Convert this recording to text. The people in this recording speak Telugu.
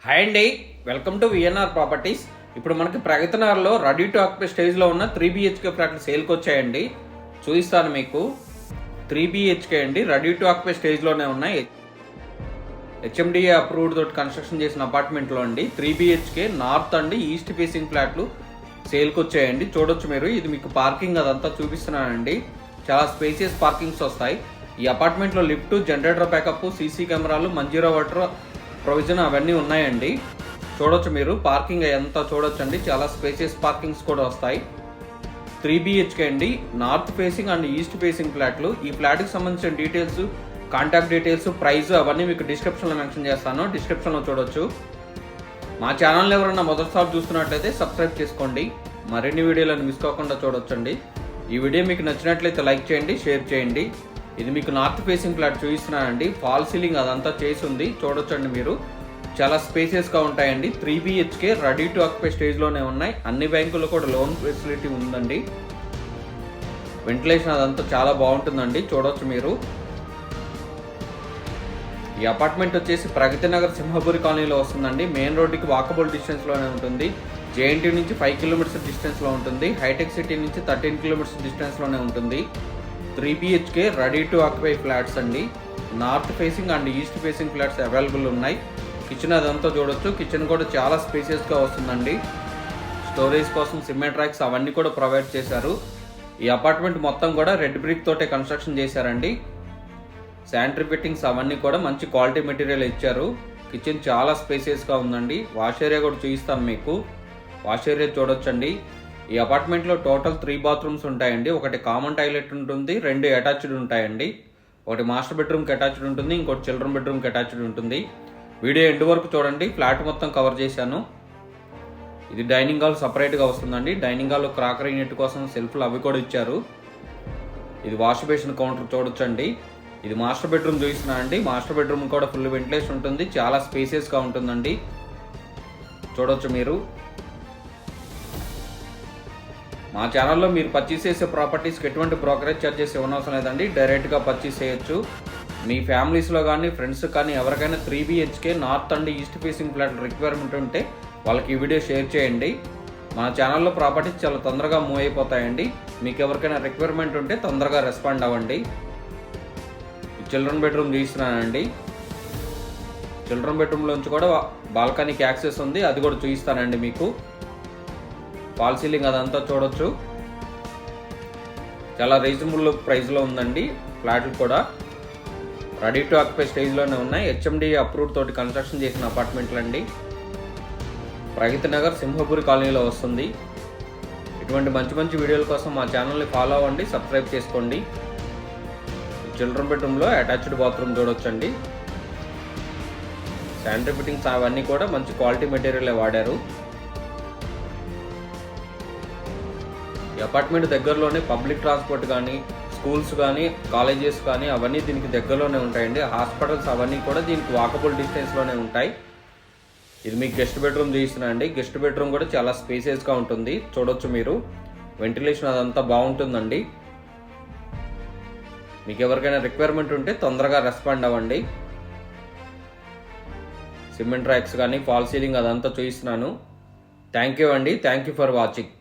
హాయ్ అండి, వెల్కమ్ టు విఎన్ఆర్ ప్రాపర్టీస్. ఇప్పుడు మనకి ప్రగతి నగర్లో రెడీ టు ఆక్యుపై స్టేజ్లో ఉన్న 3 BHK ఫ్లాట్లు సేల్కి వచ్చాయండి. చూపిస్తాను మీకు. 3 BHK అండి, రెడీ టు ఆక్యుపై స్టేజ్లోనే ఉన్నాయి. HMDA అప్రూవ్డ్ తోటి కన్స్ట్రక్షన్ చేసిన అపార్ట్మెంట్లో అండి 3 BHK నార్త్ అండి ఈస్ట్ ఫేసింగ్ ఫ్లాట్లు సేల్కి వచ్చాయండి. చూడొచ్చు మీరు. ఇది మీకు పార్కింగ్ అదంతా చూపిస్తున్నానండి. చాలా స్పేసియస్ పార్కింగ్స్ వస్తాయి. ఈ అపార్ట్మెంట్లో లిఫ్ట్, జనరేటర్ బ్యాకప్, సీసీ కెమెరాలు, మంజీరా వాటర్ ప్రొవిజన్ అవన్నీ ఉన్నాయండి. చూడొచ్చు మీరు. పార్కింగ్ ఎంత చూడొచ్చండి. చాలా స్పేసియస్ పార్కింగ్స్ కూడా వస్తాయి. 3 BHK అండి, north facing and east facing ఫ్లాట్లు. ఈ ఫ్లాట్కి సంబంధించిన డీటెయిల్స్, కాంటాక్ట్ డీటెయిల్స్, ప్రైస్ అవన్నీ మీకు డిస్క్రిప్షన్లో మెన్షన్ చేస్తాను. డిస్క్రిప్షన్లో చూడొచ్చు. మా ఛానల్ ఎవరైనా మొదటిసారి చూస్తున్నట్లయితే సబ్స్క్రైబ్ చేసుకోండి. మరిన్ని వీడియోలను మిస్ కాకుండా చూడొచ్చండి. ఈ వీడియో మీకు నచ్చినట్లయితే లైక్ చేయండి, షేర్ చేయండి. ఇది మీకు నార్త్ ఫేసింగ్ ఫ్లాట్ చూపిస్తున్నానండి. ఫాల్ సీలింగ్ అదంతా చేసి ఉంది. చూడొచ్చండి మీరు. చాలా స్పేసియస్గా ఉంటాయండి. 3 BHK రెడీ టు ఆక్యుపై స్టేజ్లోనే ఉన్నాయి. అన్ని బ్యాంకుల్లో కూడా లోన్ ఫెసిలిటీ ఉందండి. వెంటిలేషన్ అదంతా చాలా బాగుంటుందండి. చూడొచ్చు మీరు. ఈ అపార్ట్మెంట్ వచ్చేసి ప్రగతి నగర్ సింహపురి కాలనీలో వస్తుందండి. మెయిన్ రోడ్డుకి వాకబుల్ డిస్టెన్స్లోనే ఉంటుంది. JNT నుంచి 5 కిలోమీటర్స్ డిస్టెన్స్లో ఉంటుంది. హైటెక్ సిటీ నుంచి 13 కిలోమీటర్స్ డిస్టెన్స్లోనే ఉంటుంది. 3 BHK ready to occupy flats అండి. North facing and east facing flats available ఉన్నాయి. కిచెన్ అదంతా చూడొచ్చు. కిచెన్ కూడా చాలా స్పేసియస్గా వస్తుందండి. స్టోరేజ్ కోసం సిమెంట్ ర్యాక్స్ అవన్నీ కూడా ప్రొవైడ్ చేశారు. ఈ అపార్ట్మెంట్ మొత్తం కూడా రెడ్ బ్రిక్ తోటే కన్స్ట్రక్షన్ చేశారండి. శానిటరీ ఫిట్టింగ్స్ అవన్నీ కూడా మంచి క్వాలిటీ మెటీరియల్ ఇచ్చారు. కిచెన్ చాలా స్పేసియస్గా ఉందండి. వాష్ ఏరియా కూడా చూపిస్తాను మీకు. వాష్ ఏరియా చూడొచ్చండి. ఈ అపార్ట్మెంట్లో టోటల్ 3 బాత్రూమ్స్ ఉంటాయండి. ఒకటి కామన్ టాయిలెట్ ఉంటుంది, 2 అటాచ్డ్ ఉంటాయండి. ఒకటి మాస్టర్ బెడ్రూమ్కి అటాచ్డ్ ఉంటుంది, ఇంకోటి చిల్డ్రన్ బెడ్రూమ్కి అటాచ్డ్ ఉంటుంది. వీడియో ఎండ్ వరకు చూడండి. ఫ్లాట్ మొత్తం కవర్ చేశాను. ఇది డైనింగ్ హాల్ సపరేట్గా వస్తుందండి. డైనింగ్ హాల్ క్రాకరీ యూనిట్ కోసం సెల్ఫ్లు అవి కూడా ఇచ్చారు. ఇది వాష్ బేసిన్ కౌంటర్ చూడొచ్చండి. ఇది మాస్టర్ బెడ్రూమ్ చూపిస్తున్నానండి. మాస్టర్ బెడ్రూమ్ కూడా ఫుల్ వెంటిలేషన్ ఉంటుంది. చాలా స్పేసియస్గా ఉంటుందండి. చూడొచ్చు మీరు. మా ఛానల్లో మీరు పర్చేస్ చేసే ప్రాపర్టీస్కి ఎటువంటి బ్రోకరేజ్ ఛార్జెస్ ఇవ్వనవసరం లేదండి. డైరెక్ట్గా పర్చేస్ చేయొచ్చు. మీ ఫ్యామిలీస్లో కానీ ఫ్రెండ్స్ కానీ ఎవరికైనా 3 BHK north and east facing flat requirement ఉంటే వాళ్ళకి ఈ వీడియో షేర్ చేయండి. మన ఛానల్లో ప్రాపర్టీస్ చాలా తొందరగా మూవ్ అయిపోతాయండి. మీకు ఎవరికైనా రిక్వైర్మెంట్ ఉంటే తొందరగా రెస్పాండ్ అవ్వండి. చిల్డ్రన్ బెడ్రూమ్ చూపిస్తున్నానండి. చిల్డ్రన్ బెడ్రూమ్లోంచి కూడా బాల్కనీకి యాక్సెస్ ఉంది. అది కూడా చూపిస్తానండి మీకు. ఫాల్ సీలింగ్ అదంతా చూడొచ్చు. చాలా రీజనబుల్ ప్రైస్లో ఉందండి. ఫ్లాట్లు కూడా రెడీ టు ఆక్యుపై స్టేజ్లోనే ఉన్నాయి. HMDA అప్రూవ్డ్ తోటి కన్స్ట్రక్షన్ చేసిన అపార్ట్మెంట్లు అండి. ప్రగతి నగర్ సింహపురి కాలనీలో వస్తుంది. ఇటువంటి మంచి మంచి వీడియోల కోసం మా ఛానల్ని ఫాలో అవ్వండి, సబ్స్క్రైబ్ చేసుకోండి. చిల్డ్రన్ బెడ్రూమ్లో అటాచ్డ్ బాత్రూమ్ చూడొచ్చండి. శానిటరీ ఫిట్టింగ్స్ అవన్నీ కూడా మంచి క్వాలిటీ మెటీరియల్ వాడారు. ఈ అపార్ట్మెంట్ దగ్గరలోనే పబ్లిక్ ట్రాన్స్పోర్ట్ కానీ, స్కూల్స్ కానీ, కాలేజెస్ కానీ అవన్నీ దీనికి దగ్గరలోనే ఉంటాయండి. హాస్పిటల్స్ అవన్నీ కూడా దీనికి వాకబుల్ డిస్టెన్స్లోనే ఉంటాయి. ఇది మీకు గెస్ట్ బెడ్రూమ్ చూపిస్తున్నానండి. గెస్ట్ బెడ్రూమ్ కూడా చాలా స్పేసియస్గా ఉంటుంది. చూడొచ్చు మీరు. వెంటిలేషన్ అదంతా బాగుంటుందండి. మీకు ఎవరికైనా రిక్వైర్మెంట్ ఉంటే తొందరగా రెస్పాండ్ అవ్వండి. సిమెంట్ ర్యాక్స్ కానీ, ఫాల్ సీలింగ్ అదంతా చూపిస్తున్నాను. థ్యాంక్ యూ అండి. Thank you for watching.